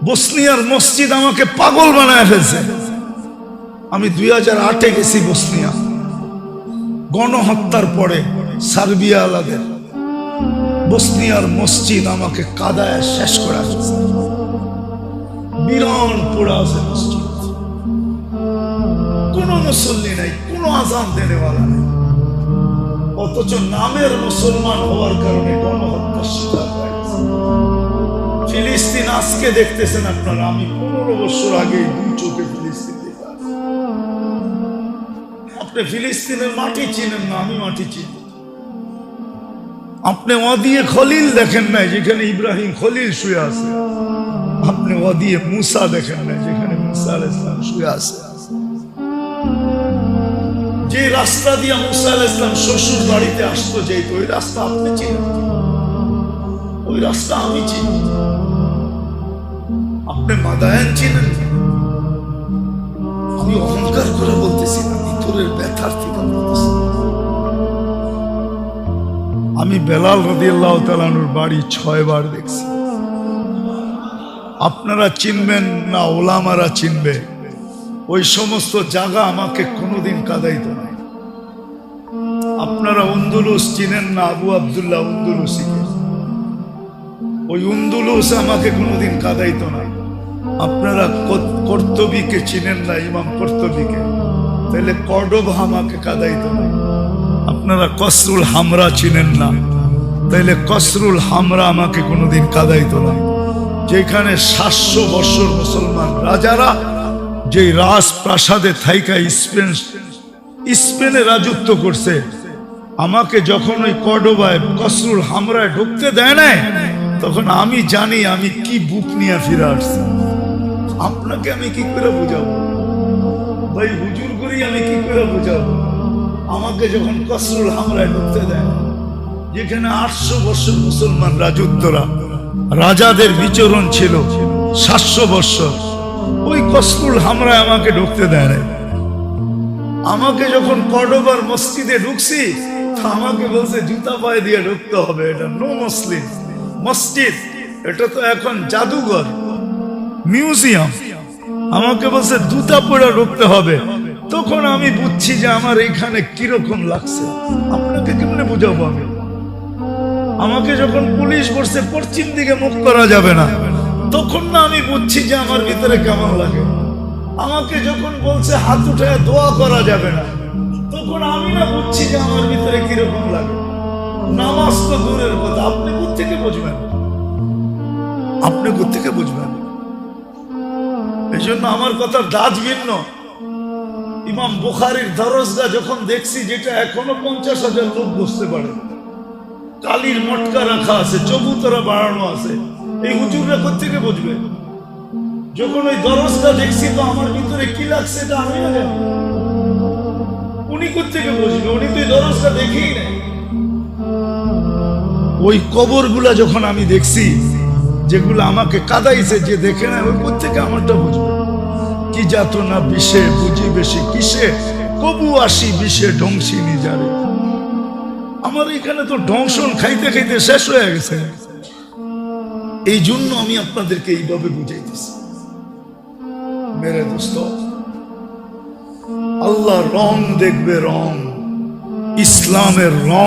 বসনিয়ার মসজিদ আমাকে পাগল বানায় ফেলছে। আমি 2008-এ গেছি বসনিয়া, গণহত্যার পরে সার্বিয়া আলাদের বসনিয়ার মসজিদ আমাকে কাদায় শেষ করে ফেলছে। বিরান পোড়া আছে মসজিদ, কোন মুসল্লি নাই, কোন আজান দেনেওয়ালা নাই, অথচ নামের মুসলমান হওয়ার কারণে গণহত্যার শিকার হয়ে গেছে। ফিলিস্তিন আজকে দেখতেছেন আপনারা, আমি 15 বছর আগে দুই চোখে ফিলিস্তিন দেখে আসছি। আপনি ফিলিস্তিনের মাটি চিনেন না, আমি মাটি চিনি। আপনি ওয়াদিয়ে খলিল দেখেন নাই, যেখানে ইব্রাহিম খলিল শুয়ে আছে। আপনি ওয়াদিয়ে মুসা দেখেন নাই, যেখানে মুসা আলাইহিস সালাম শুয়ে আছে। যে রাস্তা দিয়ে মুসা আলাইহিস সালাম শ্বশুর বাড়িতে আসতো, যেত ওই রাস্তা আপনি চিনেন, ওই রাস্তা আমি চিনি। আপনি মাদায়ান চিনেন? আমি অহংকার করে বলতেছি না, ভিতরের ব্যথার থেকে বলতেছি। আমি বেলাল রাদিয়াল্লাহু তাআলা আনহুর বাড়ি 6 বার দেখছি। আপনারা চিনবেন না, ওলামারা চিনবে। ওই সমস্ত জায়গা আমাকে কোনোদিন কাঁদাইতো না। আপনারা উন্দুলুস চিনেন না, আবু আব্দুল্লাহ উন্দুলুসিকে, ওই উন্দুলুস আমাকে কোনোদিন কাঁদাইতো না। আপনারা কর্তবীকে চিনেন না, ইমাম কর্তবীকে, তাহলে কর্ডোবা আমাকে কাঁদাইতো না। আপনারা কসরুল হামরা চিনেন না, তাইলে কসরুল হামরা আমাকে কোনোদিন কাঁদাইতো না। যেখানে 700 বছর মুসলমান রাজারা যেই রাজপ্রাসাদে থাইকা স্পেনে রাজত্ব করছে, আমাকে যখন ওই কর্ডোবায় কসরুল হামরায় ঢুকতে দেয় না, তখন আমি জানি আমি কি বুক নিয়ে ফিরে আসছি। আপনাকে আমি কি করে বুঝাবো ভাই, হুজুর করি আমি কি করে বুঝাবো? আমাকে যখন কসরুল হামরায় ঢুকতে দেয়, যেখানে 800 বছর মুসলমান রাজত্বরা রাজাদের বিচরণ ছিল 700 বছর, ওই কসরুল হামরায় আমাকে ঢুকতে দেয় না। আমাকে যখন কর্ডোবার মসজিদে ঢুকছি, আমাকে বলছে জুতা পায়ে দিয়ে ঢুকতে হবে, এটা নো মুসলিম মসজিদ, এটা তো এখন জাদুঘর, মিউজিয়াম। আমাকে বলছে জুতা পরে ঢুকতে হবে। তখন আমি বুঝছি যে আমার এখানে কিরকম লাগছে। আপনাকে কেমনে বুঝাবো আমি? আমাকে যখন পুলিশ বলছে পশ্চিম দিকে মুখ করা যাবে না, তখন না আমি বুঝছি যে আমার ভিতরে কেমন লাগে। আমাকে যখন বলছে হাত উঠে দোয়া করা যাবে না, তখন আমি না বুঝছি যে আমার ভিতরে কিরকম লাগে। নামাজ তো দূরের কথা, আপনি কোত্থেকে বুঝবেন? আপনি কোত্থেকে বুঝবেন? এই জন্য আমার কথার দাজ ভিন্ন। ইমাম বুখারীর দরজগা যখন দেখছি, যেটা এখনো 50,000 লোক বসতে পারে, কালির মটকা রাখা আছে, চবুতরা বাড়ানো আছে, এই হুজুররা কোত্থেকে বুঝবে? যখন ওই দরজটা দেখছি, তো আমার ভিতরে কি লাগছে এটা আমি না জানি। উনি কোত্থেকে বুঝবে? উনি তো এই দরজটা দেখেই নাই। ওই কবরগুলা যখন আমি দেখছি, যেগুলো আমাকে কাদাইছে, যে দেখে না, ওই কোত্থেকে আমারটা বুঝবে? কি যাতনা বিষে বুঝি বেশি কিসে, কবু আসি বিষে ধ্বংসী নিজারে। আমার এখানে তো ধ্বংসন খাইতে খাইতে শেষ হয়ে গেছে। এই জন্য আমি আপনাদেরকে এইভাবে বুঝাইতেছি। মেরে দোস্ত, আল্লাহ রং দেখবে, রং, ইসলামের রং।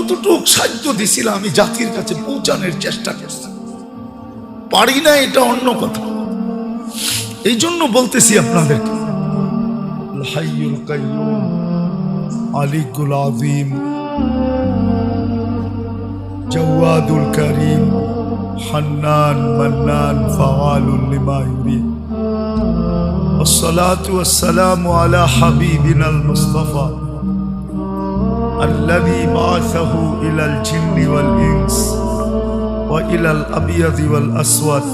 যতটুকু সাহায্য দিছিলাম আমি জাতির কাছে পৌঁছানোর চেষ্টা করছি, পারি না এটা অন্য কথা। এই জন্য বলতেছি আপনাদেরকে, হাইয়ুল কাইয়ুম, আলিকুল আযীম, জাওয়াদুল কারীম, হান্নান মান্নান, ফাআলুল লিমা ইউরিদ। والصلاة والسلام على حبيبنا المصطفى الذي بعثه إلى الجن والإنس وإلى الأبيض والأسود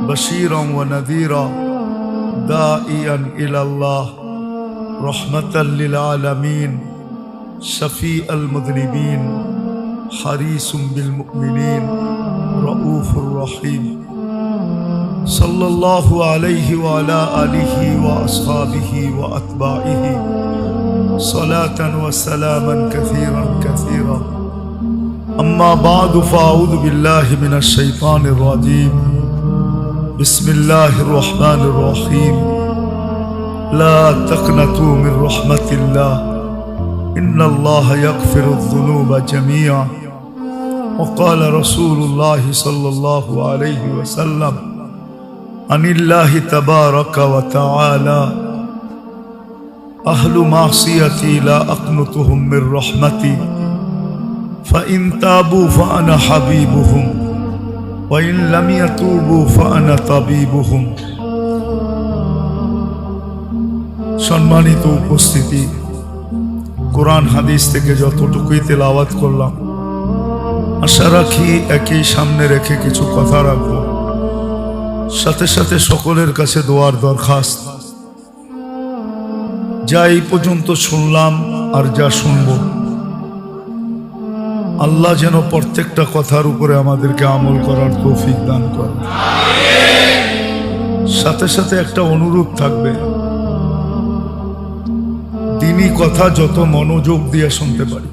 بشيرا ونذيرا داعيا إلى الله رحمة للعالمين شفيع المذنبين حريص بالمؤمنين رؤوف رحيم صلى الله عليه وعلى آله وأصحابه وأتباعه صلاة وسلاما كثيرا كثيرا. أما بعد فأعوذ بالله من الشيطان الرجيم. بسم الله الرحمن الرحيم. لا تقنطوا من رحمة الله إن الله يغفر الذنوب جميعا. وقال رسول الله صلى الله عليه وسلم عن الله تبارك وتعالى أهل معصيتي لا أقنطهم من رحمتي فإن تابوا فأنا حبيبهم وإن لم يتوبوا فأنا طبيبهم. সম্মানিত উপস্থিতি, কোরআন হাদিস থেকে যতটুকুই তেলাওয়াত করলাম, আশা রাখি একই সামনে রেখে কিছু কথা রাখবো। সাথে সাথে সকলের কাছে দোয়ার দরখাস্ত, যা এই পর্যন্ত শুনলাম আর যা শুনব, আল্লাহ যেন প্রত্যেকটা কথার উপরে আমাদেরকে আমল করার তৌফিক দান করে। সাথে সাথে একটা অনুরোধ থাকবে, দিনী কথা যত মনোযোগ দিয়ে শুনতে পারি,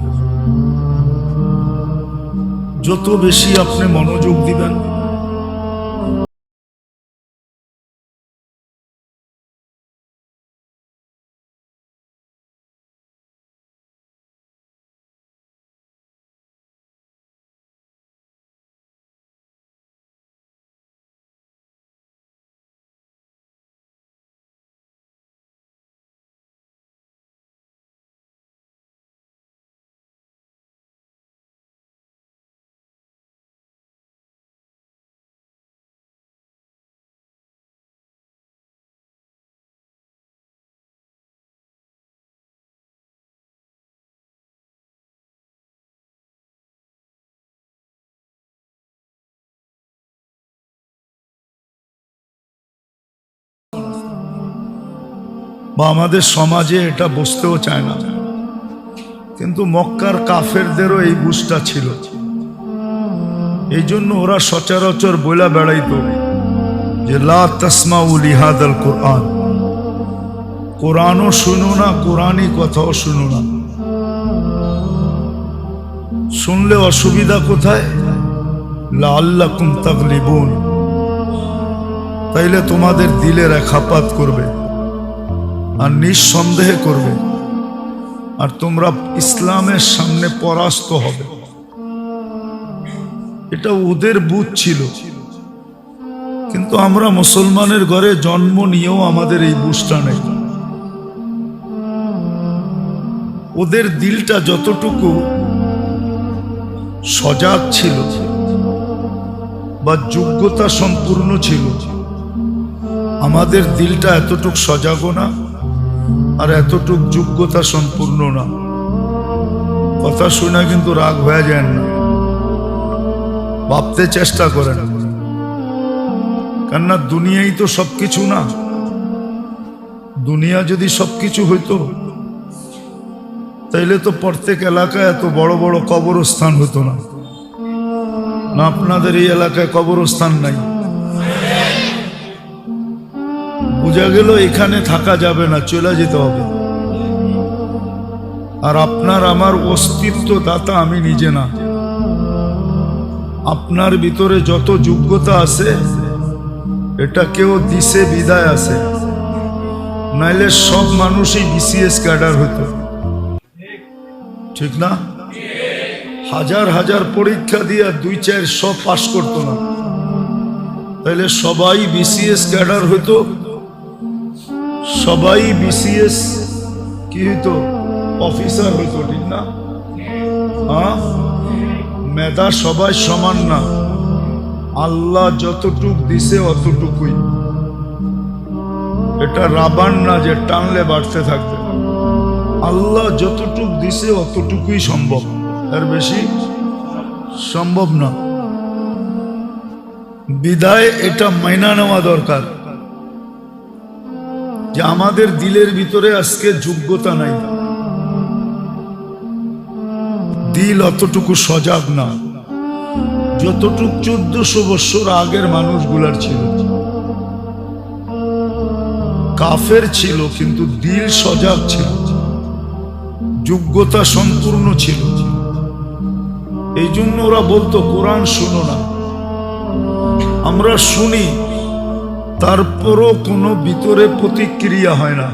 যত বেশি আপনি মনোযোগ দিবেন, বা আমাদের সমাজে এটা বুঝতেও চায় না, কিন্তু মক্কার কাফেরদেরও এই বুঝটা ছিল। এই জন্য ওরা সচরাচর বইলা বেড়াইতো যে লা তাসমাউ লিহাদাল কোরআন, কোরআনও শুনো না, কোরআনই কথাও শুনো না। শুনলে অসুবিধা কোথায়? লাআল্লাকুম তাগলিবুন, তাইলে তোমাদের দিলের আঘাত করবে আর নিঃসন্দেহে করবে, আর তোমরা ইসলামের সামনে পরাস্ত হবে। এটা ওদের বুঝ ছিল, কিন্তু আমরা মুসলমানের ঘরে জন্ম নিয়েও আমাদের এই বুঝটা নেই। ওদের দিলটা যতটুকু সজাগ ছিল বা যোগ্যতা সম্পূর্ণ ছিল, আমাদের দিলটা এতটুক সজাগও না আর এতটুক যোগ্যতা সম্পূর্ণ না। কথা শুনে কিন্তু রাগ হয়ে যায় না, ভাবতে চেষ্টা করেন, কেননা দুনিয়াই তো সবকিছু না। দুনিয়া যদি সবকিছু হইতো তাইলে তো প্রত্যেক এলাকায় এত বড় বড় কবরস্থান হতো না। না, আপনাদের এই এলাকায় কবরস্থান নাই, বোঝা গেল এখানে থাকা যাবে না, চলে যেতে হবে। আর আপনার আমার অস্তিত্ব দাতা আমি নিজে না, আপনার ভিতরে যত যোগ্যতা আছে এটা কেউ দিছে বিদায় আছে, নাইলে সব মানুষই বিসিএস ক্যাডার হইতো, ঠিক না? হাজার হাজার পরীক্ষা দিয়ে 2-400 পাস করতো না, তাহলে সবাই বিসিএস ক্যাডার হইতো, সবাই বিসিএস কি হইতো, অফিসার হইতো, ঠিক না? হ্যাঁ, মেধা সবাই সমান না, আল্লাহ যতটুক দিছে অতটুকুই। এটা রাবার না যে টানলে বাড়তে থাকবে, আল্লাহ যতটুক দিছে অতটুকুই সম্ভব, এর বেশি সম্ভব না। বিদায় এটা মাইনা নেওয়া দরকার যে আমাদের দিলের ভিতরে আজকে যোগ্যতা নাই, দিল অতটুকু সজাগ না যতটুক 1400 বছর আগের মানুষগুলার ছিল। কাফের ছিল কিন্তু দিল সজাগ ছিল, যোগ্যতা সম্পূর্ণ ছিল। এই জন্য ওরা বলতো কোরআন শুনো না। আমরা শুনি, তারপরও কোনো ভিতরে প্রতিক্রিয়া হয় না।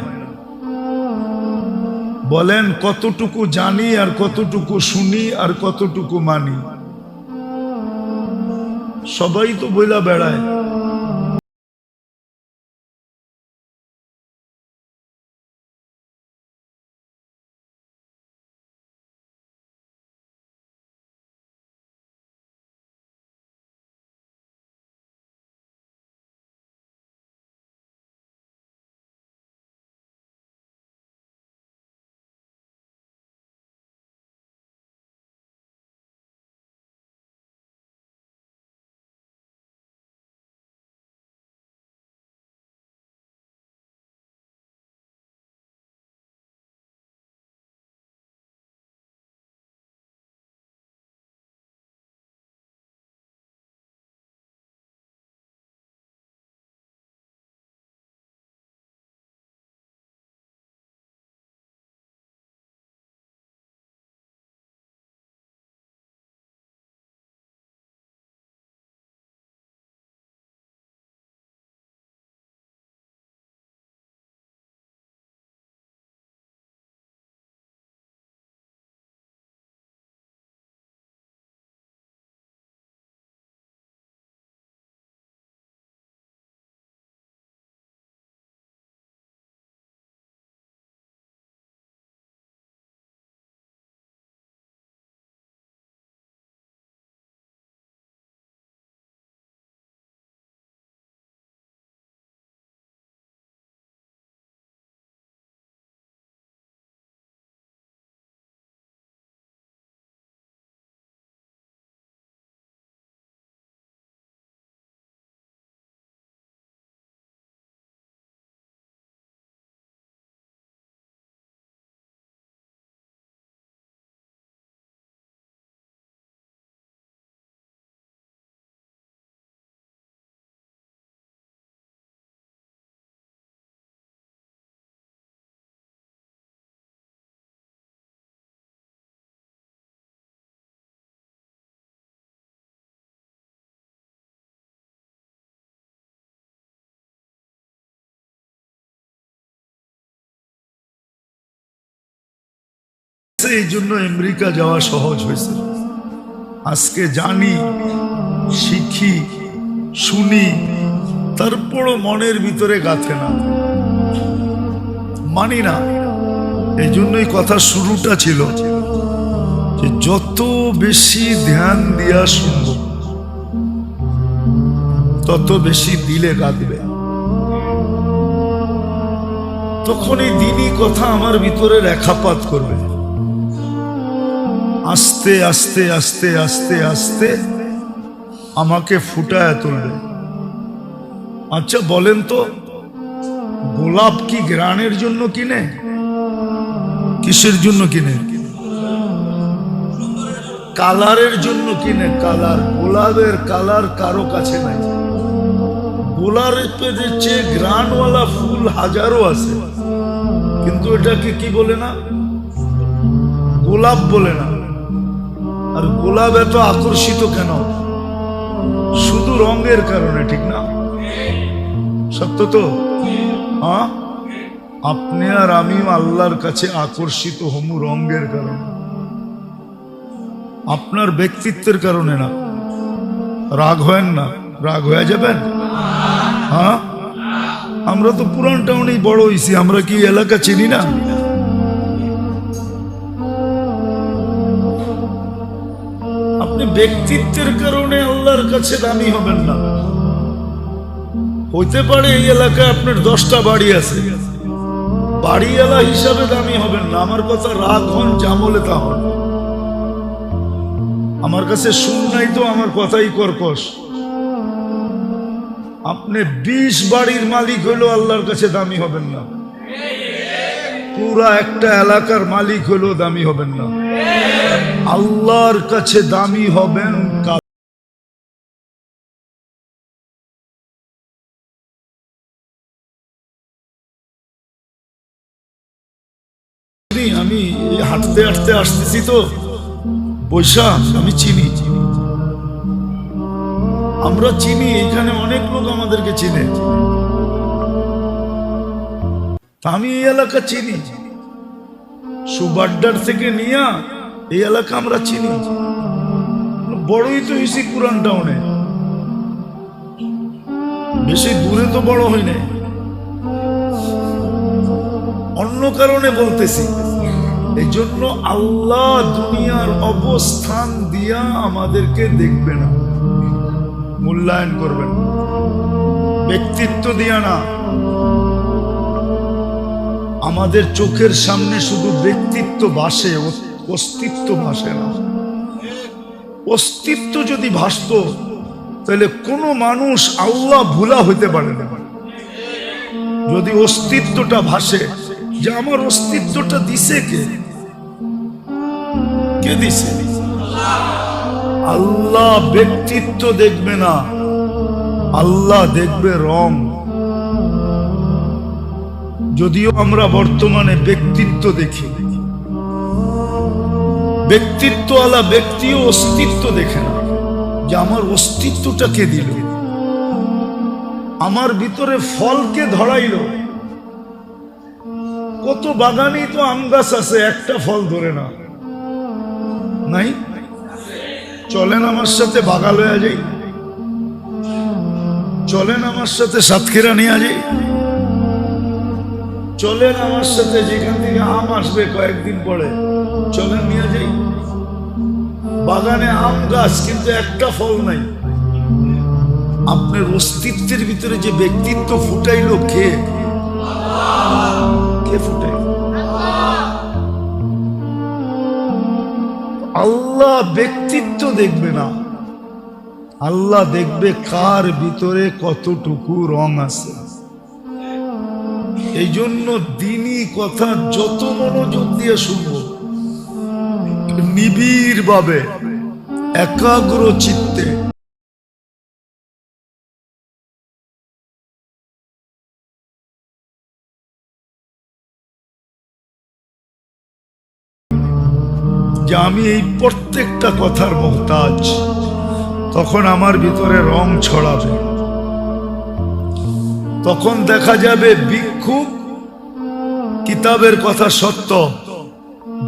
বলেন কতটুকু জানি আর কতটুকু শুনি আর কতটুকু মানি? সবাই তো বইলা বেড়ায়। এই জন্য আমেরিকা যাওয়া সহজ হয়েছে। আজকে জানি, শিখি, শুনি, তারপরও মনের ভিতরে গাঁথে না, মানি না। এই জন্যই কথা শুরুটা ছিল যে যত বেশি ধ্যান দিয়া শুনব তত বেশি দিলে গাঁথবে। তখন এই দিনই কথা আমার ভিতরে রেখাপাত করবে, আস্তে আস্তে আস্তে আস্তে আস্তে আমাকে ফুটায় তুলবে। আচ্ছা বলেন তো, গোলাপ কি ঘ্রাণের জন্য কিনে? কিসের জন্য কিনে? কালারের জন্য কিনে। কালার, গোলাপের কালার কারো কাছে নাই। গোলাপের চেয়ে ঘ্রাণওয়ালা ফুল হাজারো আছে, কিন্তু এটাকে কি বলে না? গোলাপ বলে না। আর গোলাপ এত আকর্ষিত কেন? শুধু রঙের কারণে, ঠিক না? সত্য তো? হ্যাঁ, আপনি আর আমিও আল্লাহর কাছে আকর্ষিত হমু রঙের কারণে। আপনার ব্যক্তিত্বের কারণে না। রাগ হয় না, রাগ হয়ে যাবেন। হ্যাঁ, আমরা তো পুরান টাউনেই বড় হয়েছি, আমরা কি এলাকা চিনি না? আপনি ব্যক্তিত্বের কারণে আল্লাহর কাছে দামি হবেন না। হইতে পারে এই এলাকায় আপনার 10টা বাড়ি আছে, বাড়িওয়ালা হিসাবে দামি হবেন না। আমার কথা রাগ হন, জামলে তা হন। আমার কাছে শুন নাই তো আমার কথাই কর্কশ। আপনি 20 বাড়ির মালিক হইলেও আল্লাহর কাছে দামি হবেন না। পুরা একটা এলাকার মালিক হইলেও দামি হবেন না। আল্লাহর কাছে দামি হবেন আমি হাঁটতে হাঁটতে আসতেছি তো বৈশাখ, আমি চিনি, আমরা চিনি, এখানে অনেক লোক আমাদেরকে চিনে। আমি এই এলাকা চিনি, সুবাড্ডার থেকে নিয়ে এই এলাকা আমরা চিনি। বড়ই তো হয়েছি পুরান টাউনে, বেশি দূরে তো বড় হয় নাই। অন্য কারণে বলতেছি, এই জন্য আল্লাহ দুনিয়ার অবস্থান দিয়া আমাদেরকে দেখবে না, মূল্যায়ন করবেন, ব্যক্তিত্ব দিয়া না। আমাদের চোখের সামনে শুধু ব্যক্তিত্ব ভাসে, অস্তিত্ব ভাসে না। অস্তিত্ব যদি ভাসত তাহলে কোনো মানুষ আল্লাহ ভুলা হইতে পারে না। যদি অস্তিত্বটা ভাসে, যে আমার অস্তিত্বটা দিছে কে, কে দিছে? আল্লাহ ব্যক্তিত্ব দেখবে না, আল্লাহ দেখবে রং। যদিও আমরা বর্তমানে ব্যক্তিত্ব দেখি, ব্যক্তিত্ব আলা ব্যক্তিও অস্তিত্ব দেখে না, যে আমার অস্তিত্বটা কে দিল, আমার ভিতরে ফলকে ধরাইল। কত বাগানেই তো আম গাছ আছে, একটা ফল ধরে না, নাই? চলেন আমার সাথে বাগাল হয়ে যাই, চলেন আমার সাথে সাতক্ষীরা নিয়ে যাই, চলেন আমার সাথে যেখান থেকে আম আসবে কয়েকদিন পরে, চলেন নিয়ে যাই। বাগানে আম গাছ, কিন্তু একটা ফল নাই। আপনার অস্তিত্বের ভিতরে যে ব্যক্তিত্ব ফুটাইলো কে? কে ফুটাইল? আল্লাহ ব্যক্তিত্ব দেখবে না, আল্লাহ দেখবে কার ভিতরে কতটুকু রং আছে। এই জন্য দিনই কথা যত মনোযোগ দিয়ে শুনবো, নিবিড় ভাবে একাগ্র চিত্তে, যে আমি এই প্রত্যেকটা কথার মুহতাজ, তখন আমার ভিতরে রং ছড়াবে। তখন দেখা যাবে ভিক্ষুক কিতাবের কথা সত্য,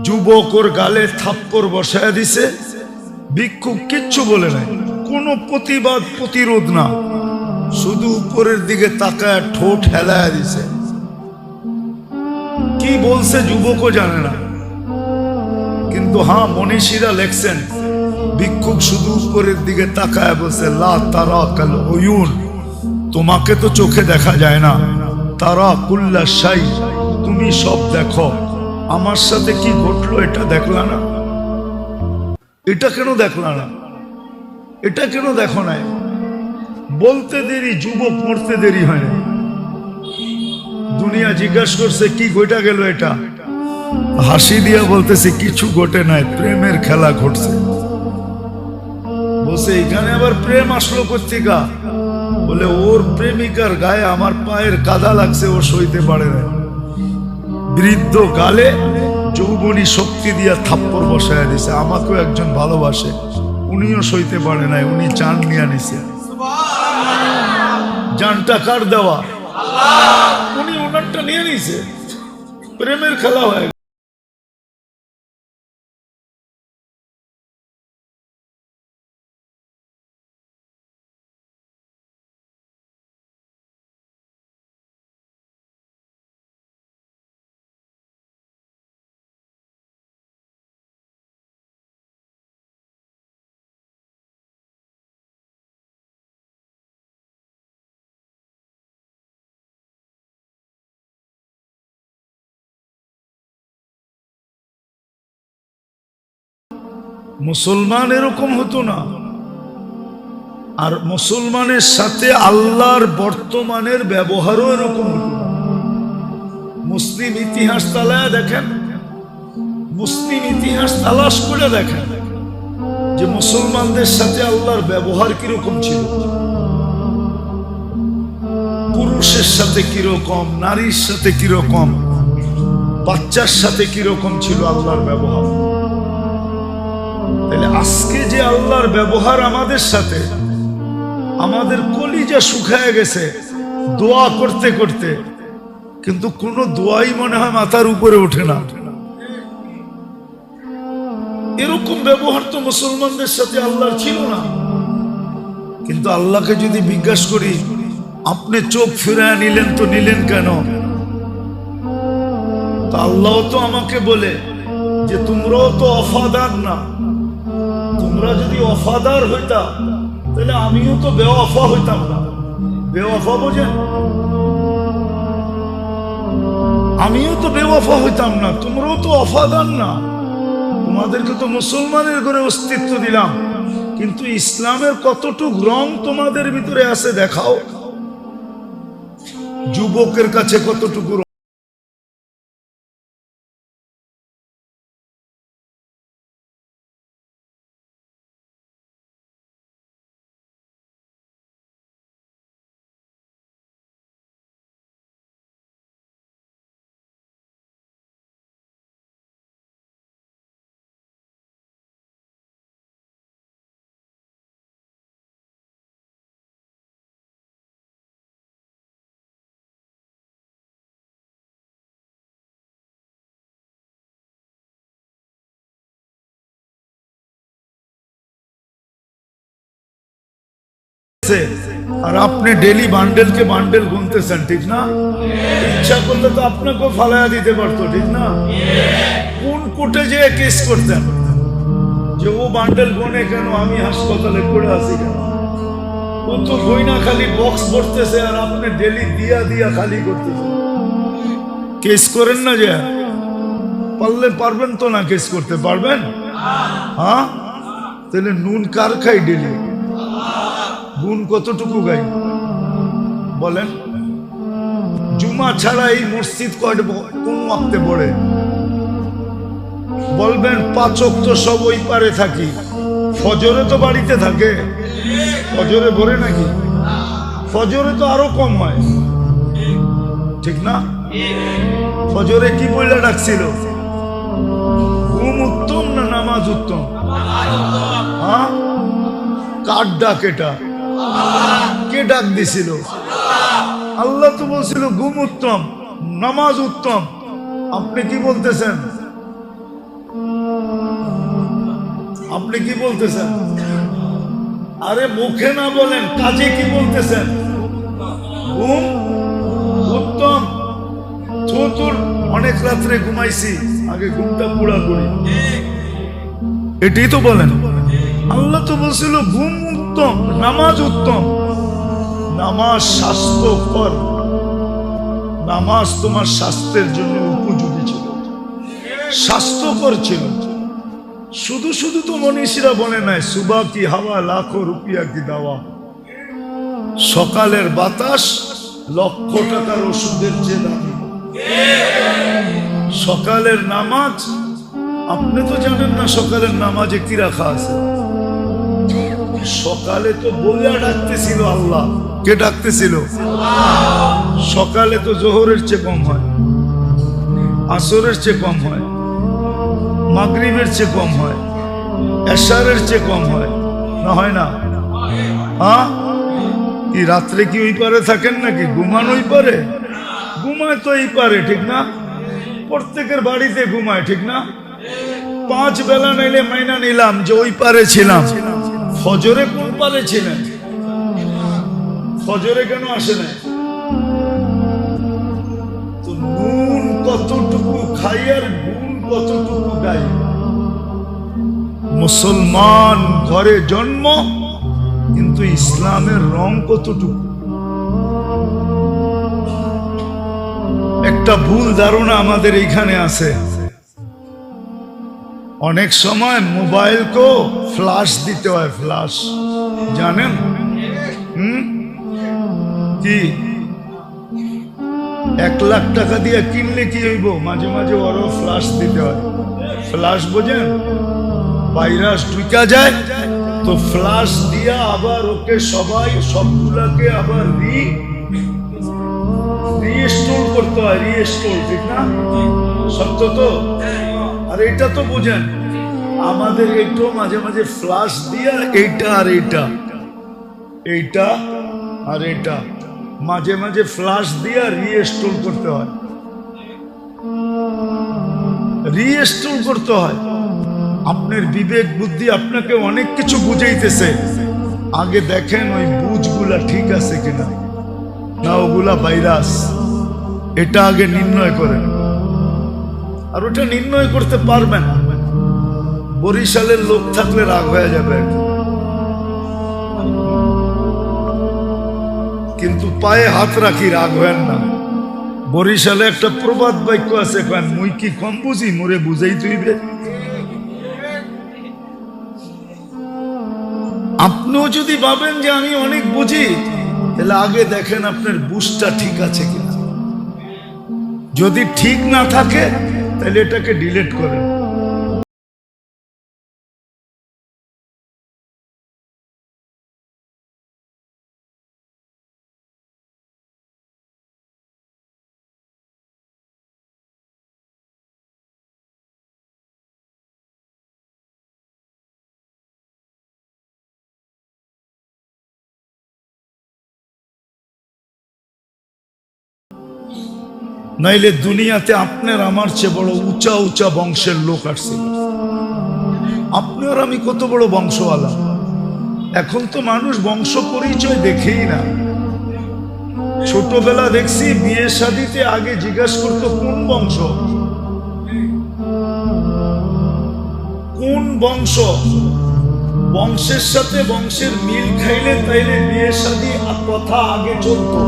যুবক ওর গালে থাপ্পড় বসায় দিছে, ভিক্ষুক কিচ্ছু বলে নাই, কোনো প্রতিবাদ প্রতিরোধ না, শুধু উপরের দিকে তাকায় ঠোঁট হেলায় দিছে। কি বলছে যুবকও জানে না, কিন্তু হ্যাঁ মনীষীরা লেখছেন, ভিক্ষুক শুধু উপরের দিকে তাকায় বলছে, লা তারা কাল উয়ুন, তোমাকে তো চোখে দেখা যায় না, তারা কুল্লা শাই, তুমি সব দেখো, আমার সাথে কি ঘটলো এটা দেখলা না, এটা কেন দেখলা না, এটা কেন দেখো নাই? বলতে দেরি, যুবক মরতে দেরি হয় না। দুনিয়া জিজ্ঞাসা করছে কি ঘটা গেল, এটা হাসি দিয়া বলতেছে কিছু ঘটে নাই, প্রেমের খেলা ঘটছে। বলছে এখানে আবার প্রেম আসলো কোত্থেকা? বলে ওর প্রেমিকার গায়ে আমার পায়ের কাদা লাগছে, ও সইতে পারে না। বৃদ্ধ গালে যৌবনী শক্তি দিয়া থাপ্পড় বসায় দিছে। আমাকেও একজন ভালোবাসে, উনিও সইতে পারে নাই, উনি জান নিয়ে নিছে। জানটা কার দেওয়া? উনি ওনারটা নিয়ে নিছে, প্রেমের খেলা হয়ে মুসলমান এরকম হতো না। আর মুসলমানের সাথে আল্লাহর বর্তমানের ব্যবহারও এরকম হতো না। মুসলিম ইতিহাস তালায় দেখেন, মুসলিম ইতিহাস তালাশ করে দেখেন যে মুসলমানদের সাথে আল্লাহর ব্যবহার কিরকম ছিল, পুরুষের সাথে কিরকম, নারীর সাথে কিরকম, বাচ্চার সাথে কিরকম ছিল আল্লাহর ব্যবহার। তাহলে আজকে যে আল্লাহর ব্যবহার আমাদের সাথে, আমাদের কলিজা শুকায় গেছে দোয়া করতে করতে, কিন্তু কোন দোয়াই মনে হয় মাথার উপরে ওঠে না। এরকম ব্যবহার তো মুসলমানদের সাথে আল্লাহর ছিল না। কিন্তু আল্লাহকে যদি জিজ্ঞাসা করি, আপনি চোখ ফিরায় নিলেন তো নিলেন কেন? তো আল্লাহ তো আমাকে বলে যে তোমরাও তো অফাদার না, তোমরা যদি অফাদার হইতা তাহলে আমিও তো বেওয়াফা হইতাম না। বেওয়াফা বোঝেন? আমিও তো বেওয়াফা হইতাম না, তোমরাও তো অফাদার না। তোমাদেরকে তো মুসলমানের ঘরে অস্তিত্ব দিলাম, কিন্তু ইসলামের কতটুক রং তোমাদের ভিতরে আছে দেখাও। যুবকের কাছে কতটুকু আর আপনি ডেলি বান্ডেলকে বান্ডেল গুনতেছেন, ঠিক না? ইচ্ছা করলে তো আপনাকেও ফালায়া দিতে পারতো, ঠিক না? কোন কোর্টে যেয়ে কেস করতেন যে ও বান্ডেল গুনে কেন, আমি হাসপাতালে পড়ে আছি কেন? ও তো গয়না খালি বক্স ভরতেছে আর আপনি ডেলি দিয়া দিয়া খালি করতেছেন। কেস করেন না যে? পারলে পারবেন তো না কেস করতে? পারবেন? হ্যাঁ, তাহলে নুন কার খাই ডেলি? গুণ কতটুকু গাই বলেন? জুমা ছাড়া এই মসজিদ কোন ওয়াক্তে পড়ে? বলবেন 5 ওয়াক্ত সব ওই পারে থাকি, ফজরে তো বাড়িতে থাকে। ফজরে ভরে নাকি? ফজরে তো আরো কম হয়, ঠিক না? ফজরে কি বইলা ডাকছিল? ঘুম উত্তম না নামাজ উত্তম? হ্যাঁ, কার ডাক এটা? কে ডাক দিছিল? আল্লাহ তো বলছিল ঘুম উত্তম, নামাজ উত্তম। আপনি কি বলতেছেন? আপনি কি বলতেছেন? আরে মুখে না বলেন, কাজে কি বলতেছেন? ঘুম উত্তম। তোর অনেক রাত্রে ঘুমাইছি, আগে ঘুমটা পুরা করি, এটাই তো বলেন। আল্লাহ তো বলছিল ঘুম উত্তম, নামাজ উত্তম। নামাজ স্বাস্থ্যকর, নামাজ তোমার স্বাস্থ্যের জন্য উপযোগী ছিল, স্বাস্থ্যকর ছিল। শুধু শুধু তো মনীষীরা বলে নাই সুবা কি হাওয়া লাখো রুপিয়া কি দাওয়া। সকালের বাতাস লক্ষ টাকার ওষুধের চেয়ে দামি। সকালের নামাজ, আপনি তো জানেন না সকালের নামাজে কি রাখা আছে? সকালে তো বইয়া ডাকতেছিল আল্লাহ। কে ডাকতেছিল? সকালে তো জোহরের চেয়ে কম হয়, আসরের চেয়ে কম হয়, মাগরিবের চেয়ে কম হয়, এশারের চেয়ে কম হয়, না হয় না? হ্যাঁ, কি রাত্রে কি ওই পারে থাকেন নাকি? ঘুমান ওই পারে? ঘুমায় তো এই পারে, ঠিক না? প্রত্যেকের বাড়িতে ঘুমায়, ঠিক না? 5 বেলা নাইলে মাইনা নিলাম যে ওই পারে ছিলাম। ফজরে কোন পারে ছিলেন? ফজরে কেন আসে না? তো নুন কতটুকু খাই আর গুণ কতটুকু গাই। মুসলমান ঘরে জন্ম, কিন্তু ইসলামের রং কতটুকু? একটা ভুল ধারণা আমাদের এইখানে আছে। অনেক সময় মোবাইলকে ফ্ল্যাশ দিতে হয়, ফ্ল্যাশ জানেন? কি 1 লাখ টাকা দিয়ে কিনলে কি হইব? মাঝে মাঝে ওরও ফ্ল্যাশ দিতে হয়। ফ্ল্যাশ বোঝেন? ভাইরাস ঢুকা যায় তো ফ্ল্যাশ দিয়া আবার ওকে সবাই সবগুলাকে আবার রিস্টোর করতে হয়, রিস্টোর, ঠিক না? সত্য তো? আর এটা তো বোঝেন, আমাদের একটু মাঝে মাঝে ফ্ল্যাশ দিয়া এইটা আর এইটা, এইটা আর এটা মাঝে মাঝে ফ্ল্যাশ দিয়া রিস্টোর করতে হয়, রিস্টোর করতে হয়। আপনার বিবেক বুদ্ধি আপনাকে অনেক কিছু বুঝাইতেছে, আগে দেখেন ওই বুঝগুলা ঠিক আছে কিনা, না ওগুলা ভাইরাস, এটা আগে নির্ণয় করেন। আর ওটা নির্ণয় করতে পারবেন, বরিশালের লোক থাকলে রাগ হয়ে যাবে, কিন্তু পায়ে হাত রাখি, রাগ হয়েন না। বরিশালে একটা প্রবাদ বাক্য আছে, মুই কি কম বুঝি, মোরে বুঝাই তুইবে। আপনিও যদি ভাবেন যে আমি অনেক বুঝি, তাহলে আগে দেখেন আপনার বুঝটা ঠিক আছে কিনা। যদি ঠিক না থাকে তাহলে এটাকে ডিলিট করেন। নাইলে দুনিয়াতে আপনার আমার চেয়ে বড় উঁচা উঁচা বংশের লোক আসছিল, আপনি আর আমি কত বড় বংশওয়ালা। এখন তো মানুষ বংশ পরিচয় দেখেই না। ছোটবেলা দেখছি বিয়ে শাদিতে আগে জিজ্ঞাসা করতো কোন বংশ, কোন বংশ। বংশের সাথে বংশের মিল খাইলে তাইলে বিয়ে শাদী কথা আগে চলতো।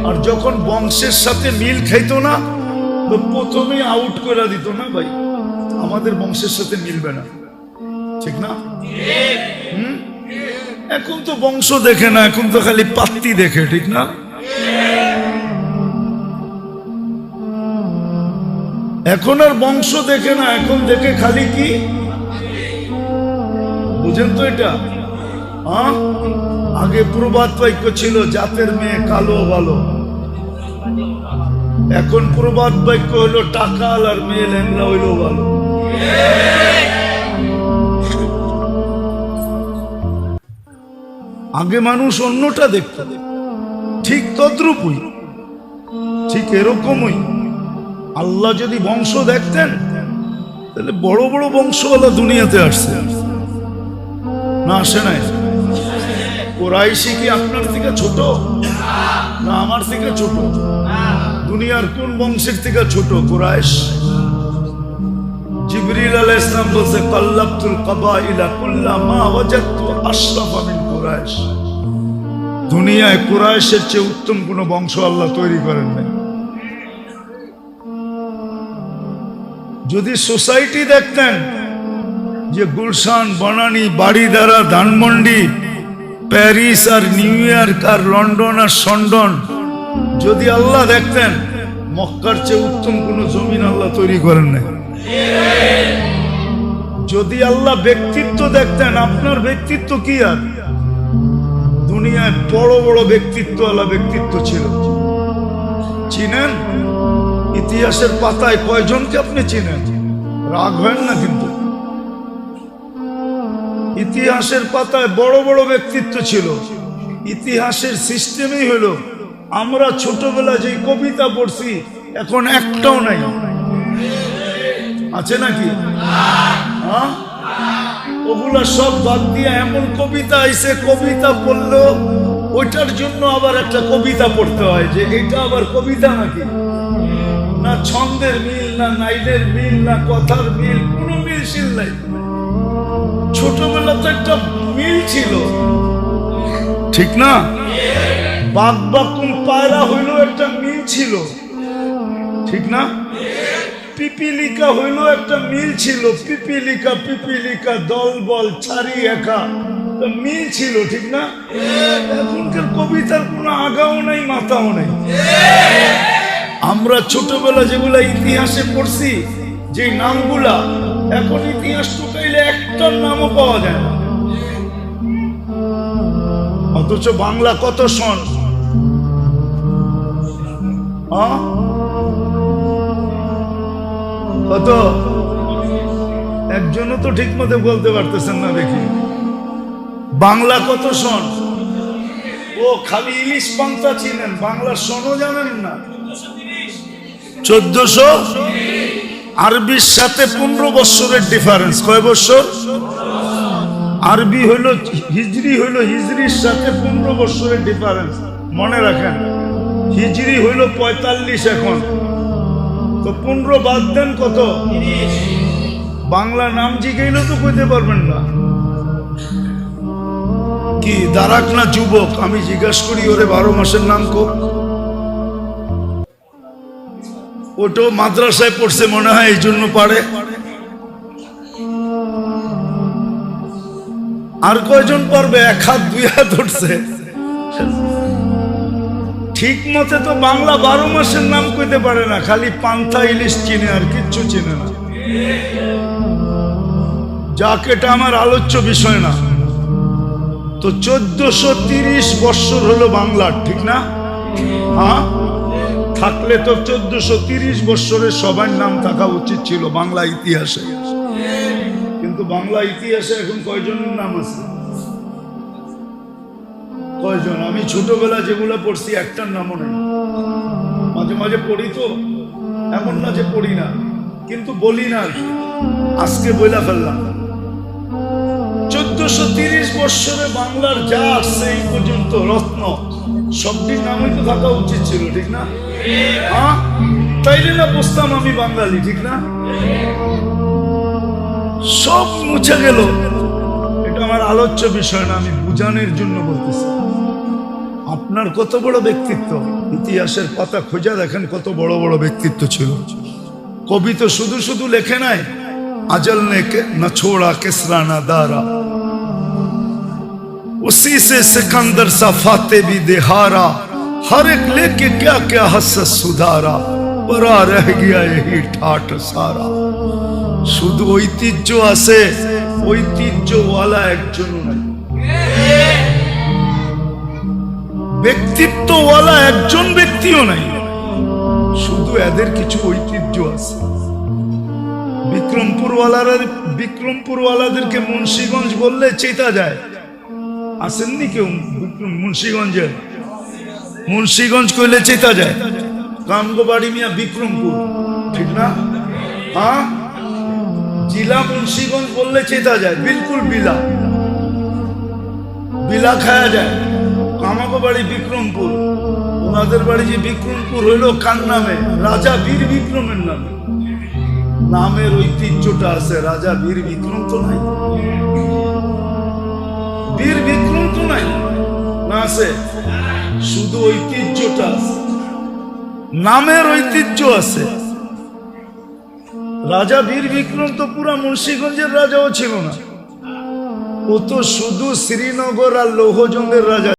আর যখন বংশের সাথে মিল খাইতো না তো প্রথমে আউট করে দিত, না ভাই আমাদের বংশের সাথে মিলবে না, ঠিক না? এখন তো বংশ দেখে না, এখন তো খালি পাত্তি দেখে, ঠিক না? এখন আর বংশ দেখে না, এখন দেখে খালি কি, বুঝেন তো এটা? আগে প্রবাদ বাক্য ছিল জাতের মেয়ে কালো ভালো, এখন প্রবাদ বাক্য হলো টাকাল আর মেয়ে ল্যাংড়া হইলো ভালো। আগে মানুষ অন্যটা দেখত, ঠিক তদ্রূপই, ঠিক এরকমই। আল্লাহ যদি বংশ দেখতেন তাহলে বড় বড় বংশওয়ালা দুনিয়াতে আসছে, না আসে নাই? কুরাইশি কি আপনার থেকে ছোট, না আমার থেকে ছোট? দুনিয়ার কোন বংশের থেকে ছোট? কুরাইশ। জিবরিল আলাইহিস সালাম বলছে কাল্লাবতুল কাবাইলা কুল্লামা ওয়াজাদতু আশরাফা মিন কুরাইশ। দুনিয়ায় কুরাইশের চেয়ে উত্তম কোন বংশ আল্লাহ তৈরি করেন নাই। যদি সোসাইটি দেখতেন যে গুলশান, বনানী, বাড়িধারা, ধানমন্ডি, প্যারিস আর নিউ ইয়র্ক আর লন্ডন আর সন্ডন, যদি আল্লাহ দেখতেন মক্কার চেয়ে উত্তম কোন জমিন আল্লাহ তৈরি করেন নাই। যদি আল্লাহ ব্যক্তিত্ব দেখতেন, আপনার ব্যক্তিত্ব কি আর? দুনিয়ায় বড় বড় ব্যক্তিত্ব, আল্লাহ ব্যক্তিত্ব ছিল, চিনেন? ইতিহাসের পাতায় কয়জনকে আপনি চিনেন? রাগ হয় না কিন্তু, ইতিহাসের পাতায় বড় বড় ব্যক্তিত্ব ছিল। ইতিহাসের সিস্টেমই হলো আমরা ছোটবেলা যে কবিতা পড়ছি এখন একটাও নাই, আছে নাকি? ওগুলা সব বাদ দিয়ে এমন কবিতা আইছে, কবিতা পড়লো ওইটার জন্য আবার একটা কবিতা পড়তে হয়, যে এটা আবার কবিতা নাকি? না ছন্দের মিল, না নাইলের মিল, না কথার মিল, কোনো মিলশিল নাই। ছোটবেলা তো একটা মিল ছিল, ঠিক না? বাঘ বাকুম পায়রা হইলো একটা মিল ছিল, ঠিক না? পিপিলিকা হইল একটা মিল ছিল, পিপিলিকা পিপিলিকা দল বল ছাড়ি একা, মিল ছিল, ঠিক না? এখনকার কবিতার কোনো আগাও নাই মাথাও নাই। আমরা ছোটবেলা যেগুলা ইতিহাসে পড়ছি, যে নামগুলা, এখন ইতিহাস ঢুকাইলে একটার নামও পাওয়া যায় না। অথচ বাংলা কত সন, কত? একজনও তো ঠিক মতো বলতে পারতেছেন না। দেখি বাংলা কত সন? ও খালি ইলিশ পান্তা চিনেন, বাংলার সনও জানেন না। 1400। আরবির সাথে 15 বছরের ডিফারেন্স। কয় বছর? আরবি হইল হিজরি, হইল হিজরির সাথে 15 বছরের ডিফারেন্স, মনে রাখেন। হিজরি হইল 45 এখন, তো 15 বাদ দেন কত? বাংলা নাম জিগাইলেও তো কইতে পারবেন না। কি দাঁড়াক না যুবক, আমি জিজ্ঞাসা করি ওরে 12 মাসের নাম কো। ওটো মাদ্রাসায় পড়ছে মনে হয়, এই জন্য পারে। আর কয়জন পারবে? 1 হাত 2 হাত উঠছে। ঠিক মতে তো বাংলা 12 মাসের নাম কইতে পারে না, খালি পান্থা ইলিশ চিনে, আর কিচ্ছু চিনে না। যাক, এটা আমার আলোচ্য বিষয় না। তো 1430 বছর হলো বাংলার, ঠিক না? হ্যাঁ, থাকলে তো 1430 বছরের সবার নাম থাকা উচিত ছিল বাংলা ইতিহাসে। কিন্তু বাংলা ইতিহাসে এখন কয়জনের নাম আছে? কয়জন? আমি ছোটবেলা যেগুলো পড়ছি একটার নামও নেই। মাঝে মাঝে পড়ি, তো এমন না যে পড়ি না, কিন্তু বলি না। আজকে বইলা ফেললাম। 1430 বছরে বাংলার যা আসছে এই পর্যন্ত রত্ন, সবটির নামই তো থাকা উচিত ছিল, ঠিক না? হ্যাঁ, তাইলে না বুঝতাম আমি বাঙালি, ঠিক না? সব মুছে গেল। এটা আমার আলোচ্য বিষয় না, আমি বুঝানোর জন্য বলতেছি। আপনার কত বড় ব্যক্তিত্ব, ইতিহাসের পাতা খোঁজা দেখেন কত বড় বড় ব্যক্তিত্ব ছিল। কবি তো শুধু শুধু লেখে নাই, अजल ने न छोड़ा किसरा न दारा, उसी से सिकंदर सा फाते भी देहारा, हर एक लेके क्या क्या हसस सुधारा, परा रह गया यही ठाट सारा। শুধু ঐতিহ্য আছে, ঐতিহ্যওয়ালা একজনও নাই। ব্যক্তিত্বওয়ালা একজন ব্যক্তিও নাই, শুধু এদের কিছু ঐতিহ্য আছে। বিক্রমপুরওয়ালাদেরকে মুন্সিগঞ্জ বললে চেতা যায়। আসেননি কেউ মুন্সিগঞ্জের? মুন্সিগঞ্জ কইলে চেতা যায়। কামগো বাড়ি মিয়া বিক্রমপুর, ঠিক না? হ্যাঁ, জিলা মুন্সিগঞ্জ বললে চেতা যায়, বিলকুল বিলা বিলা খায়া যায়। কামাগো বাড়ি বিক্রমপুর, ওনাদের বাড়ি যে বিক্রমপুর হইল কার নামে? রাজা বীর বিক্রমের নামে। নামের ঐতিহ্যটা আছে, রাজা বীর বিক্রম তো নাই। বীর বিক্রম তো নাই, না আছে? শুধু ঐতিহ্যটা আছে, নামের ঐতিহ্য আছে। রাজা বীর বিক্রম তো পুরা মুন্সিগঞ্জের রাজাও ছিল না, ও তো শুধু শ্রীনগর আর লৌহজঙ্গের রাজা।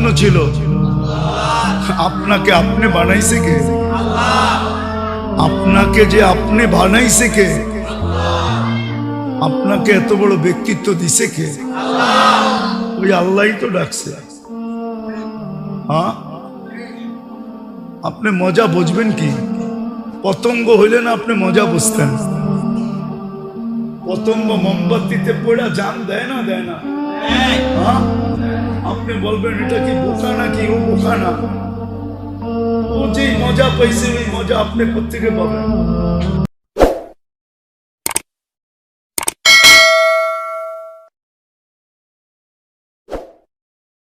জন্য ছিল? আপনাকে আপনি বানাইছে কে? আপনাকে যে আপনি বানাইছে কে? আপনাকে এত বড় ব্যক্তিত্ব দিছে কে? ওই আল্লাহই তো ডাকছে। হ্যাঁ, আপনি মজা বুঝবেন কি? পতঙ্গ হইলে না আপনি মজা বুঝতেন। পতঙ্গ মোমবাতিতে পড়া জান দেয় না, দেয় না? হ্যাঁ, আপনি বলবেন এটা কি বোকা নাকি? ও বোকা না, ও যেই মজা পাইছে ওই মজা আপনি কোত্থেকে পাবেন?